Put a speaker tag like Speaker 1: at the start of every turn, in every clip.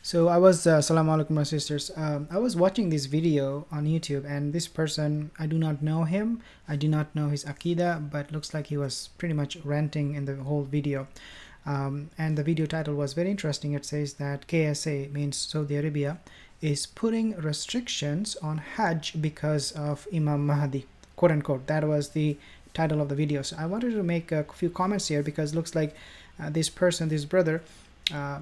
Speaker 1: So I was, Assalamu alaikum my sisters. I was watching this video on YouTube, and this person, I do not know him. I do not know his Akida, but looks like he was pretty much ranting in the whole video. And the video title was very interesting. It says that KSA, means Saudi Arabia, is putting restrictions on Hajj because of Imam Mahdi, quote unquote. That was the title of the video. So I wanted to make a few comments here because it looks like this person, this brother,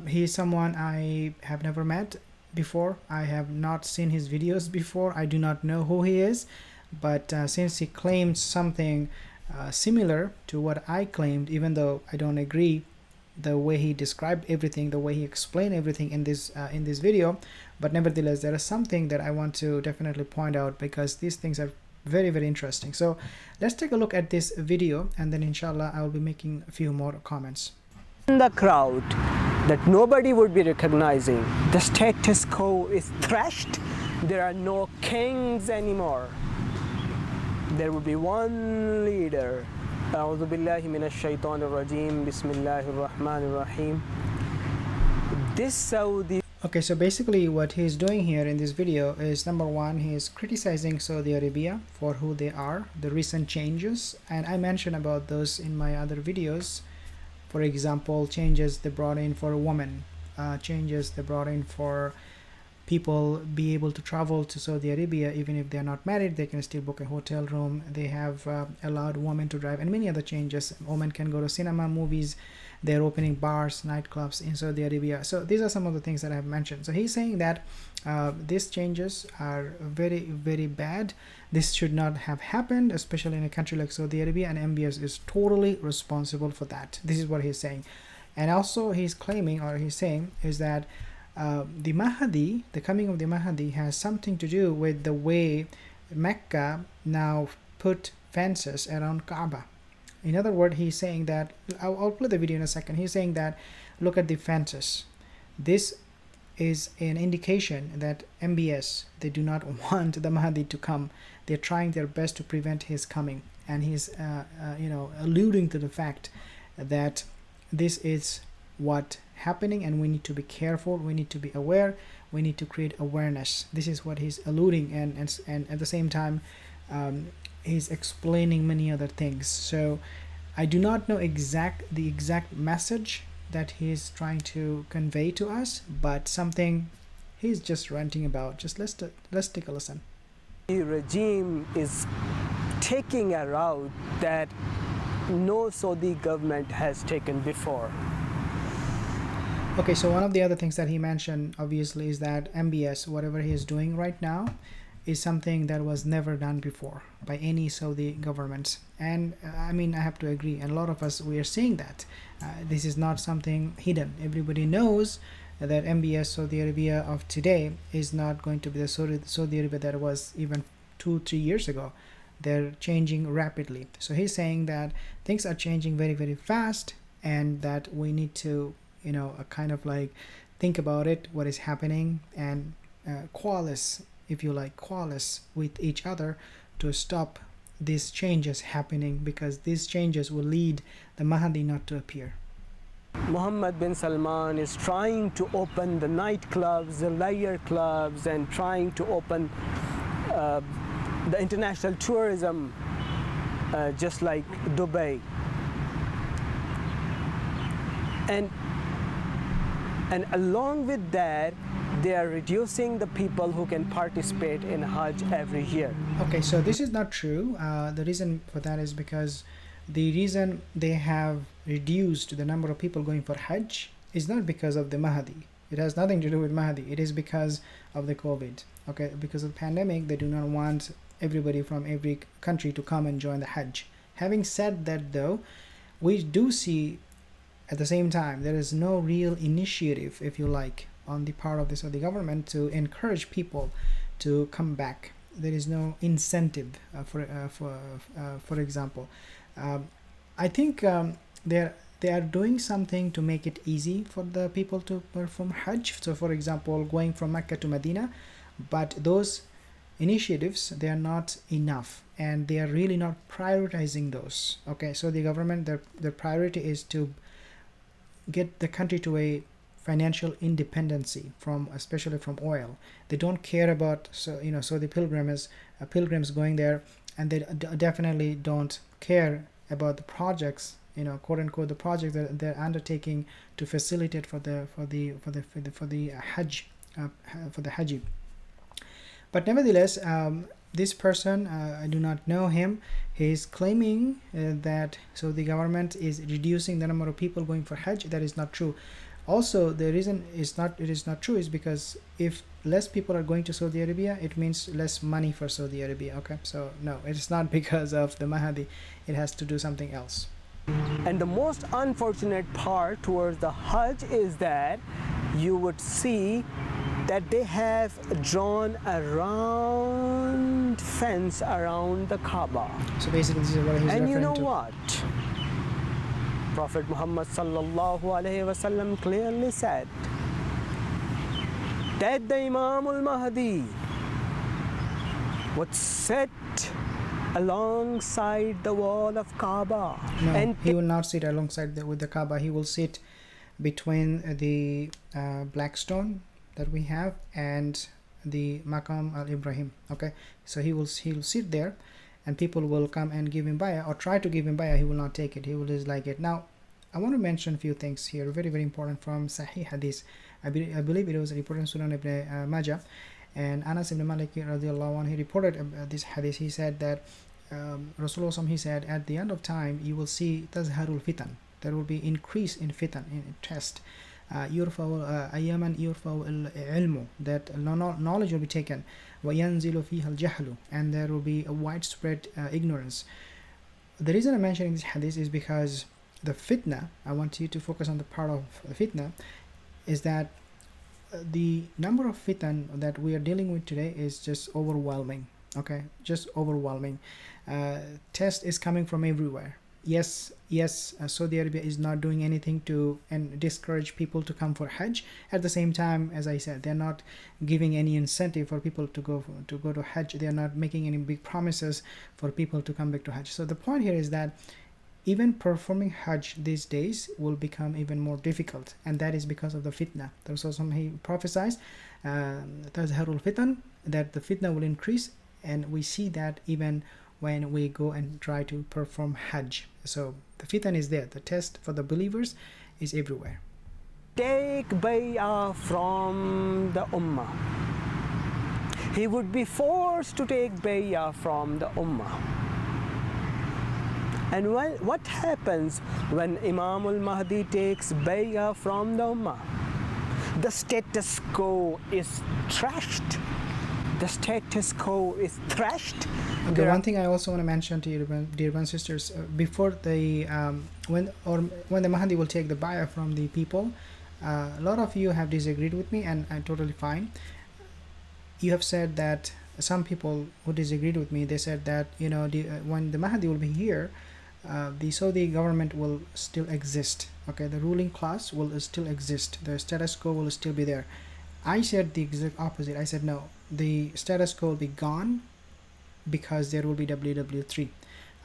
Speaker 1: he is someone I have never met before. I have not seen his videos before. I do not know who he is, but since he claims something similar to what I claimed, even though I don't agree the way he described everything, the way he explained everything in this video, but nevertheless there is something that I want to definitely point out because these things are very, very interesting. So let's take a look at this video, and then inshallah I will be making a few more comments.
Speaker 2: In the crowd that nobody would be recognizing, the status quo is thrashed. There are no kings anymore. There will be one leader. أعوذ بالله من الشيطان الرجيم بسم الله الرحمن الرحيم. This Saudi.
Speaker 1: Okay, so basically what he's doing here in this video is, number one, he is criticizing Saudi Arabia for who they are, the recent changes, and I mentioned about those in my other videos. For example, changes they brought in for women, changes they brought in for people be able to travel to Saudi Arabia even if they're not married. They can still book a hotel room. They have allowed women to drive, and many other changes. Women can go to cinema, movies. They're opening bars, nightclubs in Saudi Arabia. So these are some of the things that I've mentioned. So he's saying that these changes are very, very bad. This should not have happened, especially in a country like Saudi Arabia, and MBS is totally responsible for that. This is what he's saying. And also he's claiming, or he's saying, is that the Mahdi, the coming of the Mahdi, has something to do with the way Mecca now put fences around Kaaba. In other words, he's saying that, I'll play the video in a second. He's saying that, look at the fences. This is an indication that MBS, they do not want the Mahdi to come. They're trying their best to prevent his coming. And he's, alluding to the fact that this is what happening, and we need to be careful. We need to be aware. We need to create awareness. This is what he's alluding, and at the same time, he's explaining many other things. So I do not know the exact message that he's trying to convey to us, but something he's just ranting about. Just let's take a listen.
Speaker 2: The regime is taking a route that no Saudi government has taken before.
Speaker 1: Okay, so one of the other things that he mentioned obviously is that MBS, whatever he is doing right now, is something that was never done before by any Saudi governments. And I mean, I have to agree, and a lot of us, we are seeing that this is not something hidden. Everybody knows that MBS Saudi Arabia of today is not going to be the Saudi Arabia that was even 2-3 years ago. They're changing rapidly. So he's saying that things are changing very, very fast, and that we need to, kind of like think about it, what is happening, and coalesce, if you like, coalesce with each other to stop these changes happening, because these changes will lead the Mahdi not to appear.
Speaker 2: Mohammed bin Salman is trying to open the nightclubs, the layer clubs, and trying to open the international tourism, just like Dubai. And along with that, they are reducing the people who can participate in Hajj every year.
Speaker 1: Okay, so this is not true. The reason for that is because the reason they have reduced the number of people going for Hajj is not because of the Mahdi. It has nothing to do with Mahdi. It is because of the COVID. Okay, because of the pandemic, they do not want everybody from every country to come and join the Hajj. Having said that, though, we do see at the same time there is no real initiative, if you like, on the part of the government to encourage people to come back. There is no incentive, for example. I think they are doing something to make it easy for the people to perform Hajj. So, for example, going from Mecca to Medina, but those initiatives, they are not enough, and they are really not prioritizing those. Okay, so the government, their priority is to get the country to a financial independency from, especially from oil. They don't care about, so the pilgrims going there, and they definitely don't care about the projects, quote unquote, the projects that they're undertaking to facilitate for the Hajj, for the Hajj. But nevertheless, this person, I do not know him. He is claiming that the government is reducing the number of people going for Hajj. That is not true. Also, the reason it is not true is because if less people are going to Saudi Arabia, it means less money for Saudi Arabia. Okay, so no, it is not because of the Mahdi. It has to do something else.
Speaker 2: And the most unfortunate part towards the Hajj is that you would see that they have drawn a round fence around the Kaaba.
Speaker 1: So basically, this is what he's referring to.
Speaker 2: And you know what? Prophet Muhammad sallallahu alaihi wasallam clearly said that the Imam Mahdi would sit alongside the wall of Kaaba.
Speaker 1: No,
Speaker 2: and
Speaker 1: he will not sit alongside with the Kaaba. He will sit between the black stone that we have and the Maqam al-Ibrahim. Okay, so he'll sit there, and people will come and give him bayah or try to give him bayah. He will not take it. He will dislike it. Now, I want to mention a few things here, very, very important from Sahih Hadith. I believe it was reported in Sunan ibn Majah, and Anas ibn Malik radiallahu anhu, he reported this hadith. He said that Rasulullah, he said, at the end of time you will see tazharul fitan. There will be increase in fitan, in test. Ayaman yurfa'u ilmu, that knowledge will be taken. وَيَنْزِلُ فِيهَا الْجَهْلُ, and there will be a widespread ignorance. The reason I'm mentioning this hadith is because the fitna, I want you to focus on the part of the fitna, is that the number of fitan that we are dealing with today is just overwhelming. Okay, just overwhelming. Test is coming from everywhere. Yes, Saudi Arabia is not doing anything to discourage people to come for Hajj. At the same time, as I said, they're not giving any incentive for people to go to Hajj. They are not making any big promises for people to come back to Hajj. So the point here is that even performing Hajj these days will become even more difficult, and that is because of the fitna. There's also he prophesies tazharul fitan, that the fitna will increase, and we see that even when we go and try to perform Hajj. So the fitan is there. The test for the believers is everywhere.
Speaker 2: Take bay'ah from the ummah. He would be forced to take bay'ah from the ummah. And what happens when Imam al-Mahdi takes bay'ah from the ummah? The status quo is trashed. The status quo is thrashed.
Speaker 1: Okay, one thing I also want to mention to you, dear brothers and sisters, before the when the Mahdi will take the bay'ah from the people, a lot of you have disagreed with me, and I'm totally fine. You have said that some people who disagreed with me, they said that when the Mahdi will be here, the Saudi government will still exist. Okay, the ruling class will still exist. The status quo will still be there. I said the exact opposite. I said no, the status quo will be gone because there will be WW3.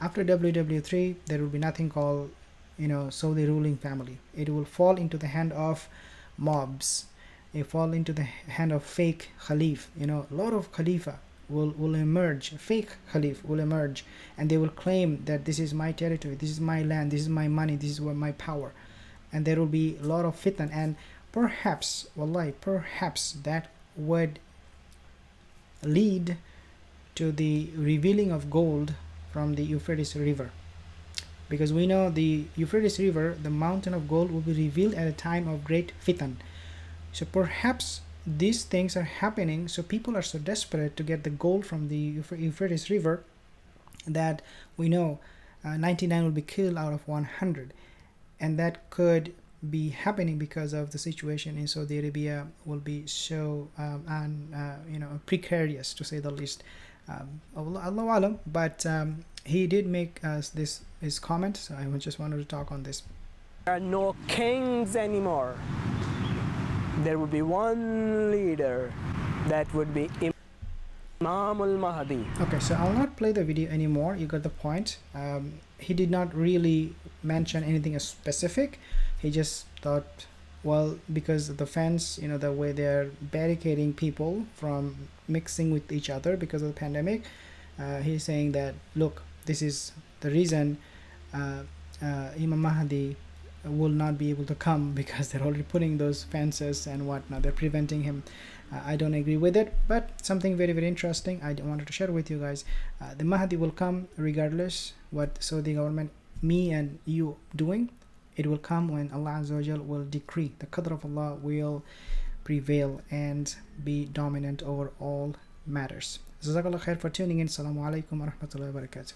Speaker 1: After WW3, there will be nothing called Saudi ruling family. It will fall into the hand of mobs. It fall into the hand of fake Khalif. A lot of Khalifa will emerge. Fake Khalif will emerge, and they will claim that this is my territory, this is my land, this is my money, this is my power. And there will be a lot of fitna, and perhaps, wallahi, perhaps that would lead to the revealing of gold from the Euphrates River, because we know the Euphrates River, the mountain of gold, will be revealed at a time of great fitan. So perhaps these things are happening, so people are so desperate to get the gold from the Euphrates River that we know 99 will be killed out of 100, and that could be happening because of the situation in Saudi Arabia will be so precarious, to say the least. Allahu alam, but he did make his comment, so I just wanted to talk on this.
Speaker 2: There are no kings anymore. There would be one leader, that would be Imam al-Mahdi.
Speaker 1: Okay, so I'll not play the video anymore. You got the point. He did not really mention anything specific. He just thought, well, because of the fence, you know, the way they're barricading people from mixing with each other because of the pandemic, he's saying that, look, this is the reason Imam Mahdi will not be able to come because they're already putting those fences and whatnot. They're preventing him. I don't agree with it, but something very, very interesting I wanted to share with you guys. The Mahdi will come regardless what Saudi government, me and you doing. It will come when Allah Azza wa Jal will decree. The qadr of Allah will prevail and be dominant over all matters. Jazakallah khair for tuning in. Assalamu alaikum wa rahmatullahi wa barakatuh.